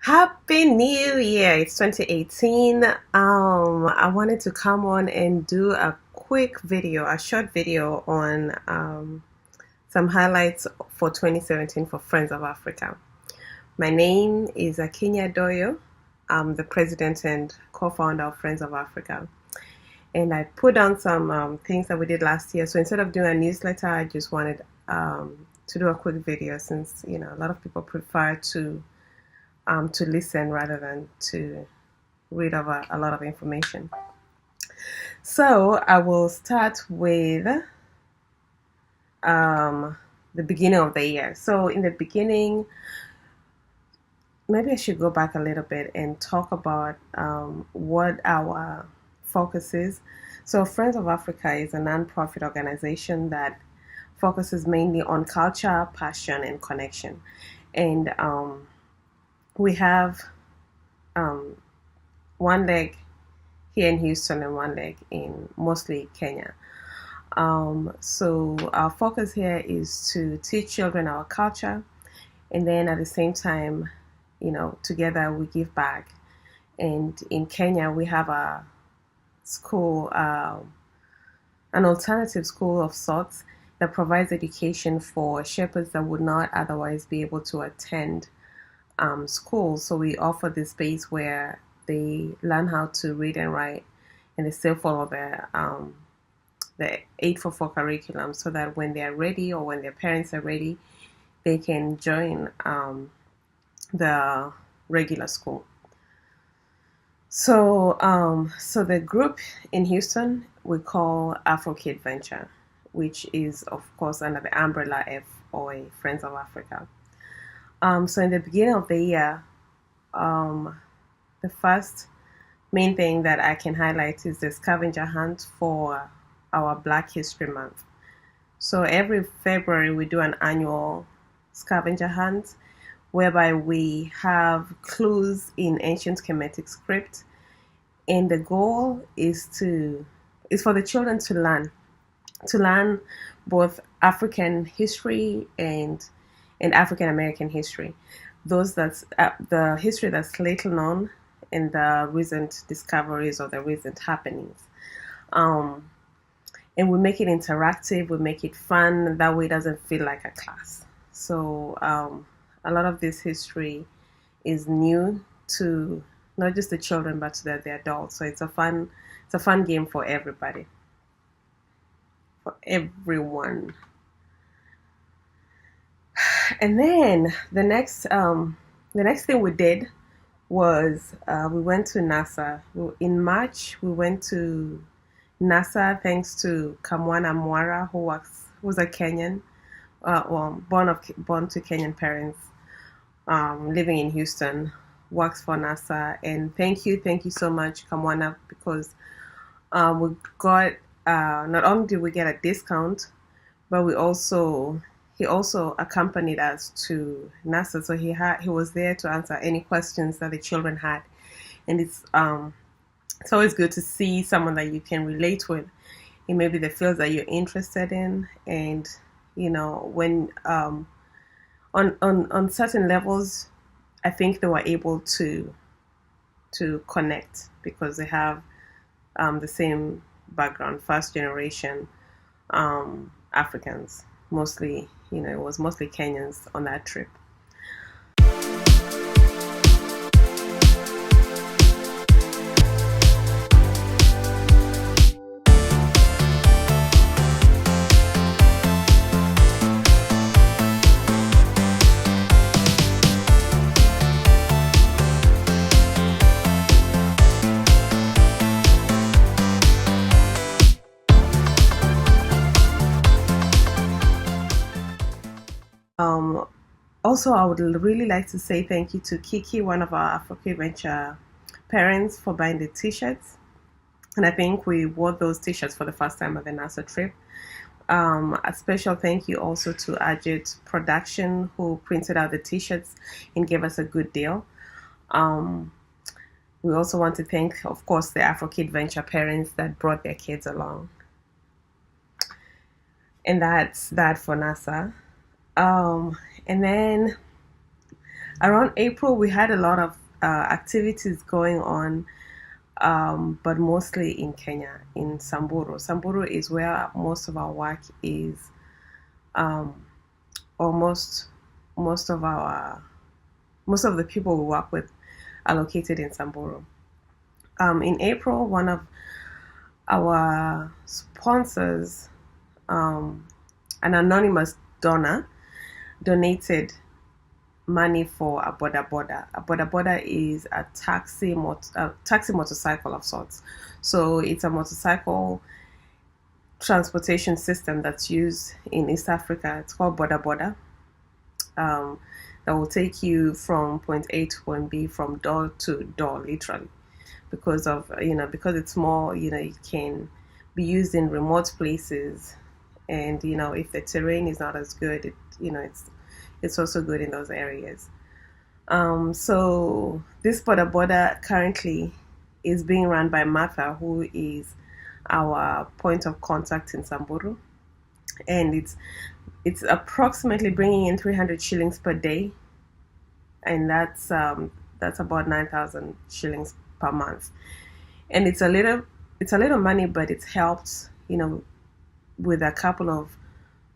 Happy New Year! It's 2018. I wanted to come on and do a quick video, a short video on some highlights for 2017 for Friends of Africa. My name is Akinya Doyo. I'm the president and co-founder of Friends of Africa. And I put down some things that we did last year. So instead of doing a newsletter, I just wanted to do a quick video since, a lot of people prefer to listen rather than to read over a lot of information. So I will start with the beginning of the year. So in the beginning, maybe I should go back a little bit and talk about what our focus is. So Friends of Africa is a nonprofit organization that focuses mainly on culture, passion, and connection. And we have one leg here in Houston and one leg in mostly Kenya. So our focus here is to teach children our culture, and then at the same time, together we give back. And in Kenya, we have a school, an alternative school of sorts that provides education for shepherds that would not otherwise be able to attend school. So we offer this space where they learn how to read and write, and they still follow the 844 curriculum, so that when they're ready or when their parents are ready, they can join the regular school. So the group in Houston we call Afro Kid Venture, which is of course under the umbrella FOA, Friends of Africa. So in the beginning of the year, the first main thing that I can highlight is the scavenger hunt for our Black History Month. So every February we do an annual scavenger hunt whereby we have clues in ancient Kemetic script, and the goal is for the children to learn both African history and African American history. Those that's the history that's little known and the recent discoveries or the recent happenings. And we make it interactive, we make it fun, that way it doesn't feel like a class. So a lot of this history is new to not just the children but to the adults. So it's a fun game for everybody, for everyone. And then the next thing we did was we went to NASA. In March, we went to NASA thanks to Kamwana Mwara, who's a Kenyan, born to Kenyan parents, living in Houston, works for NASA. And thank you so much, Kamwana, because we got not only did we get a discount, but he also accompanied us to NASA, so he was there to answer any questions that the children had, and it's always good to see someone that you can relate with in maybe the fields that you're interested in, and when on certain levels, I think they were able to connect because they have the same background, first generation Africans. Mostly, it was mostly Kenyans on that trip. Also, I would really like to say thank you to Kiki, one of our Africa Venture parents, for buying the t-shirts. And I think we wore those t-shirts for the first time at the NASA trip. A special thank you also to Ajit Production, who printed out the t-shirts and gave us a good deal. We also want to thank, of course, the Afro Kid Venture parents that brought their kids along. And that's that for NASA. And then Around April, we had a lot of activities going on, but mostly in Kenya, in Samburu. Samburu is where most of our work is, um, or most of our most of the people we work with are located in Samburu. In April, one of our sponsors, an anonymous donor, donated money for a boda boda. A boda boda is a taxi motorcycle of sorts. So it's a motorcycle transportation system that's used in East Africa. It's called boda boda. That will take you from point A to point B, from door to door, literally, because it's small. It can be used in remote places, and if the terrain is not as good, it's also good in those areas. So this boda boda currently is being run by Martha, who is our point of contact in Samburu, and it's approximately bringing in 300 shillings per day, and that's about 9,000 shillings per month. And it's a little money, but it's helped with a couple of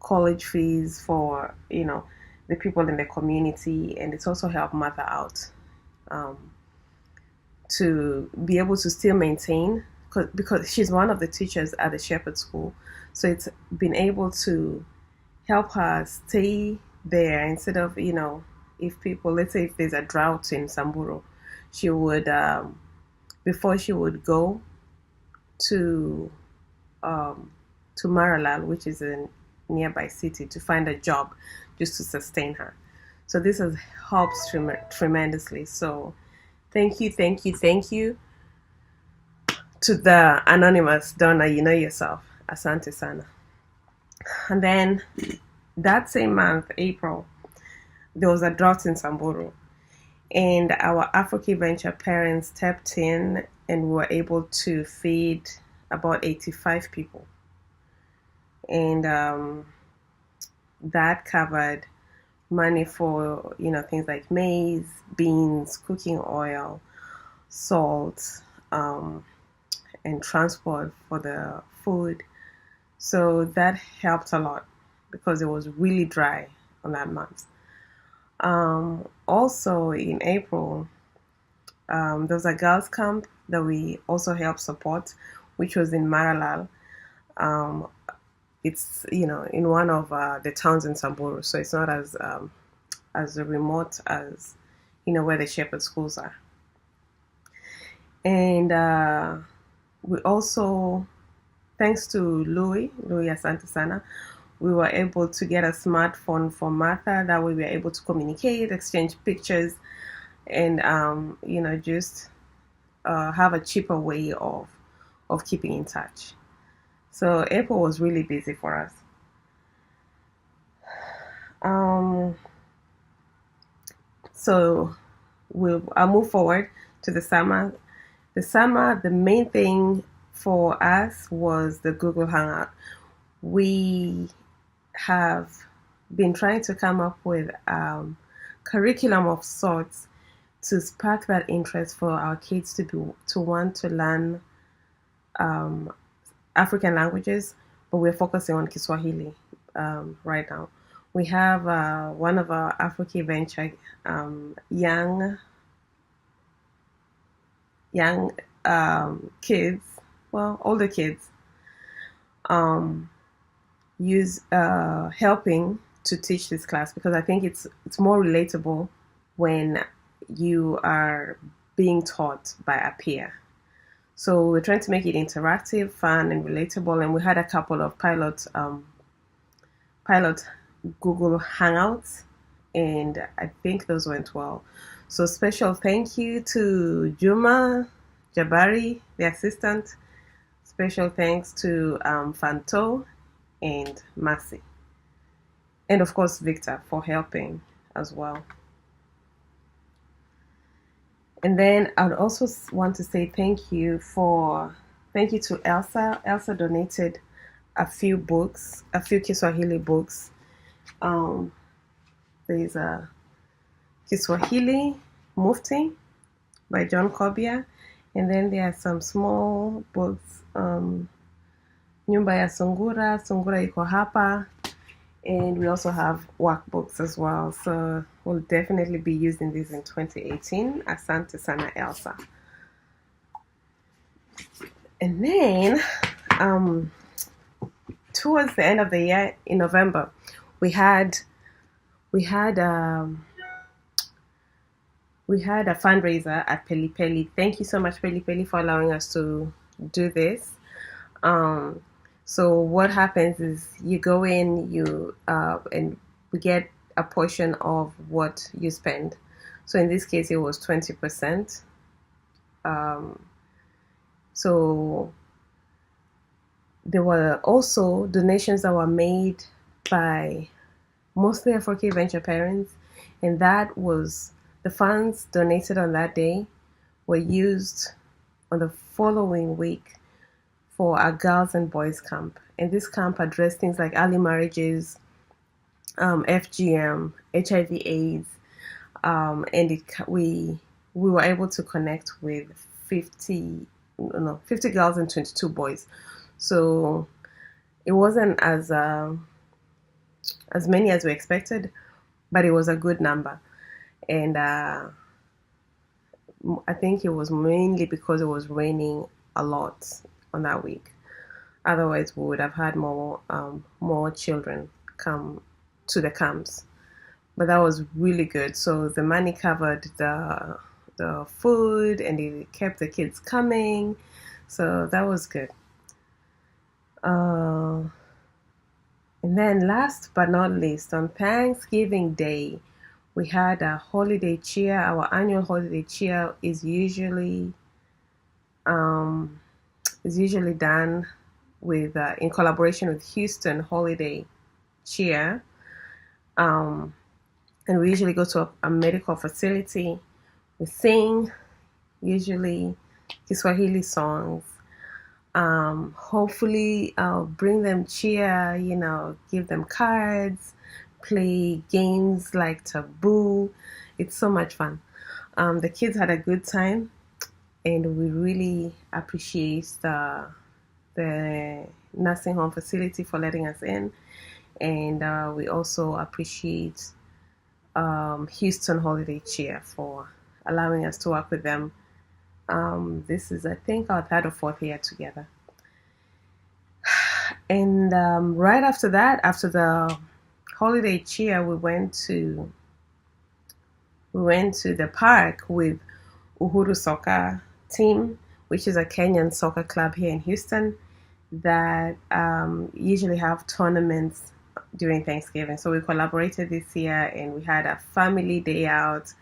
college fees for the people in the community, and it's also helped Mother out to be able to still maintain, because she's one of the teachers at the Shepherd School, so it's been able to help her stay there instead of if people, let's say if there's a drought in Samburu, she would before she would go to Maralal, which is a nearby city, to find a job just to sustain her. So this has helped tremendously. So thank you to the anonymous donor. You know yourself. Asante sana. And then that same month, April, there was a drought in Samburu, and our Africa Venture parents stepped in and we were able to feed about 85 people. And that covered money for things like maize, beans, cooking oil, salt, and transport for the food. So that helped a lot because it was really dry on that month. Also in April, there was a girls' camp that we also helped support, which was in Maralal. It's in one of the towns in Samburu, so it's not as remote as where the Shepherd schools are. And we also, thanks to Louis Asante Sana, we were able to get a smartphone for Martha. That way we were able to communicate, exchange pictures, and just have a cheaper way of keeping in touch. So April was really busy for us. So I'll move forward to the summer. The main thing for us was the Google Hangout. We have been trying to come up with curriculum of sorts to spark that interest for our kids to want to learn African languages, but we're focusing on Kiswahili right now. We have one of our Africa Venture young kids, well, older kids, use helping to teach this class, because I think it's more relatable when you are being taught by a peer. So we're trying to make it interactive, fun, and relatable. And we had a couple of pilot Google Hangouts, and I think those went well. So special thank you to Juma Jabari, the assistant. Special thanks to Fanto and Mercy. And of course, Victor for helping as well. And then I'd also want to say thank you to Elsa. Elsa donated a few Kiswahili books. There's a Kiswahili Mufti by John Kobia. And then there are some small books, Nyumba ya Sungura, Sungura Iko Hapa, and we also have workbooks as well. So we'll definitely be using these in 2018. Asante sana, Elsa. And then towards the end of the year in November, we had a fundraiser at PelPeli. Thank you so much, PelPeli, for allowing us to do this. So what happens is you go in, and we get a portion of what you spend. So in this case, it was 20%. So there were also donations that were made by mostly Afro-Kid Venture parents, and that was the funds donated on that day were used on the following week for our girls and boys camp. And this camp addressed things like early marriages, FGM, HIV/AIDS, and we were able to connect with 50 girls and 22 boys. So it wasn't as many as we expected, but it was a good number. And I think it was mainly because it was raining a lot on that week. Otherwise, we would have had more children come to the camps. But that was really good. So the money covered the food, and it kept the kids coming. So that was good. And then last but not least, on Thanksgiving Day, we had a holiday cheer. Our annual holiday cheer is usually done with in collaboration with Houston Holiday Cheer. And we usually go to a medical facility. We sing, usually Kiswahili songs. Hopefully bring them cheer, give them cards, play games like Taboo. It's so much fun. The kids had a good time, and we really appreciate the nursing home facility for letting us in. And we also appreciate Houston Holiday Cheer for allowing us to work with them. This is, I think, our third or fourth year together. And right after that, after the holiday cheer, we went to the park with Uhuru Soccer Team, which is a Kenyan soccer club here in Houston that usually have tournaments during Thanksgiving. So we collaborated this year, and we had a family day out.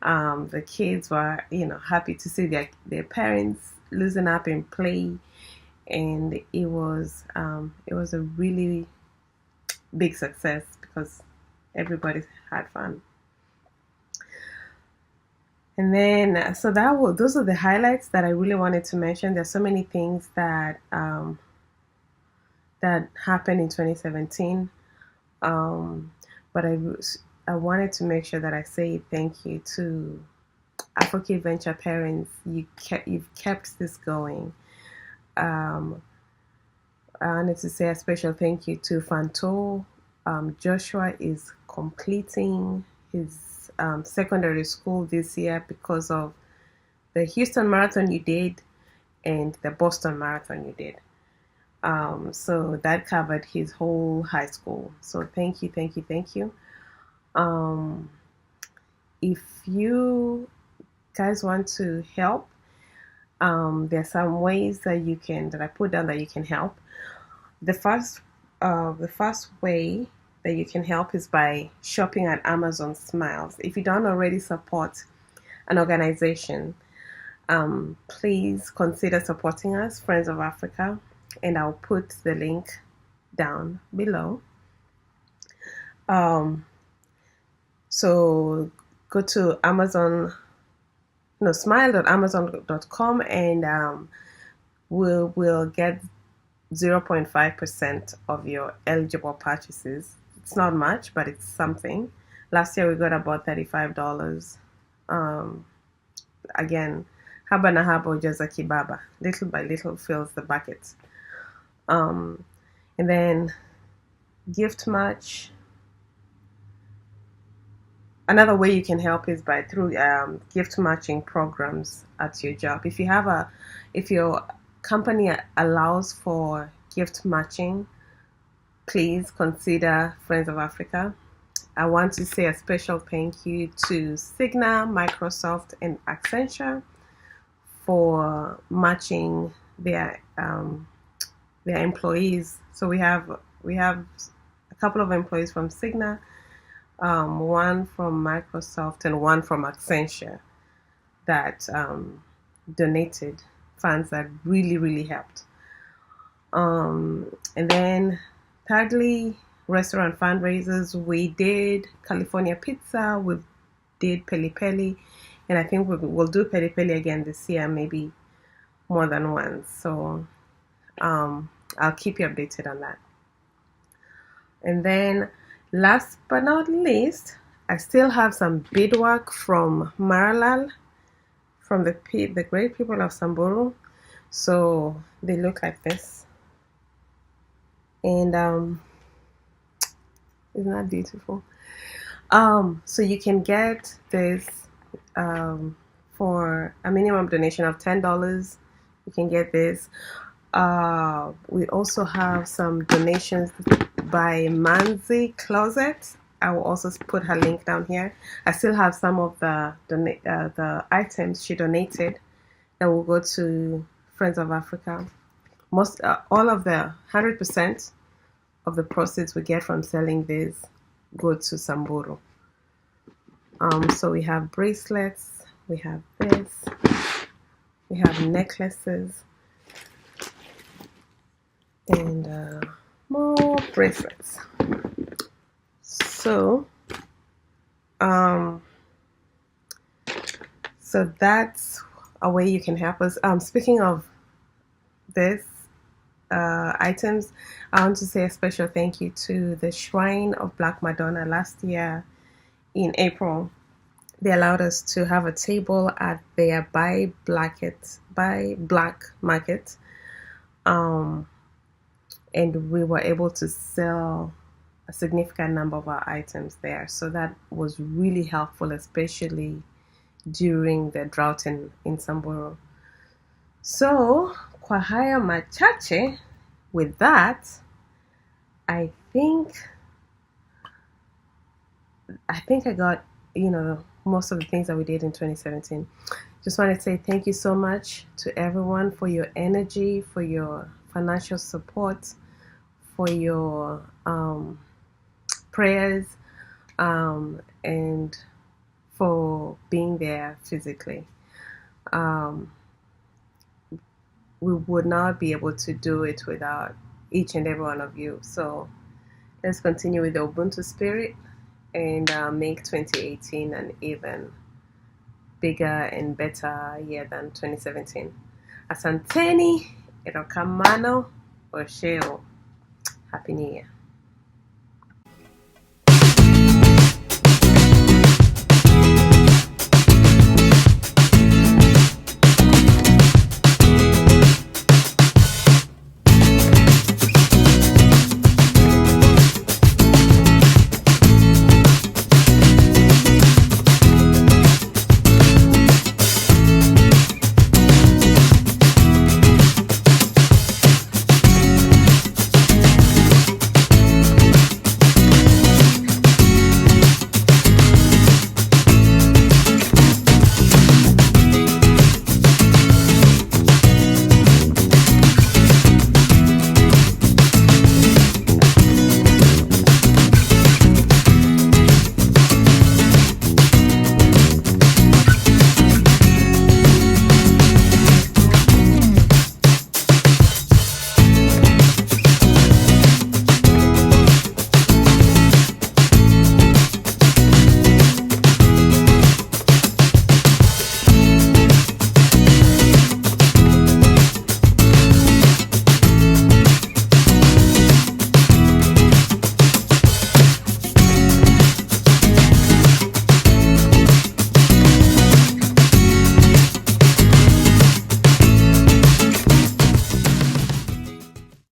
The kids were, happy to see their parents loosen up and play, and it was a really big success because everybody had fun. And then, so those are the highlights that I really wanted to mention. There's so many things that happened in 2017, but I wanted to make sure that I say thank you to Afro-Kid Venture parents. You've kept this going. I wanted to say a special thank you to Fanto. Joshua is completing his secondary school this year because of the Houston Marathon you did and the Boston Marathon you did. So that covered his whole high school. So thank you. If you guys want to help, there are some ways that I put down that you can help. The first way that you can help is by shopping at Amazon Smiles. If you don't already support an organization, please consider supporting us, Friends of Africa, and I'll put the link down below. So go to smile.amazon.com, and we'll get 0.5% of your eligible purchases. It's not much, but it's something. Last year we got about $35. Again, haba na haba ujaza kibaba. Little by little fills the bucket. And then gift match. Another way you can help is by through gift matching programs at your job. If your company allows for gift matching, please consider Friends of Africa. I want to say a special thank you to Cigna, Microsoft, and Accenture for matching their employees. So we have a couple of employees from Cigna, one from Microsoft, and one from Accenture that donated funds that really helped. And then thirdly, restaurant fundraisers. We did California Pizza, we did PelPeli, and I think we'll do PelPeli again this year, maybe more than once. So I'll keep you updated on that. And then last but not least, I still have some beadwork from Maralal, from the great people of Samburu. So they look like this. And isn't that beautiful? So you can get this for a minimum donation of $10. You can get this. We also have some donations by Manzi Closet. I will also put her link down here. I still have some of the items she donated that will go to Friends of Africa. All of the 100% of the proceeds we get from selling this go to Samburu. So we have bracelets, we have this, we have necklaces, and more bracelets. So that's a way you can help us. Speaking of this items, I want to say a special thank you to the Shrine of Black Madonna. Last year in April, they allowed us to have a table at their Buy Black market, and we were able to sell a significant number of our items there. So that was really helpful, especially during the drought in Samburu. So kwa haya machache, with that, I think I got, most of the things that we did in 2017. Just want to say thank you so much to everyone for your energy, for your financial support, for your prayers, and for being there physically. We would not be able to do it without each and every one of you. So let's continue with the Ubuntu spirit and make 2018 an even bigger and better year than 2017. Asanteni, erokamano, osheo. Happy New Year.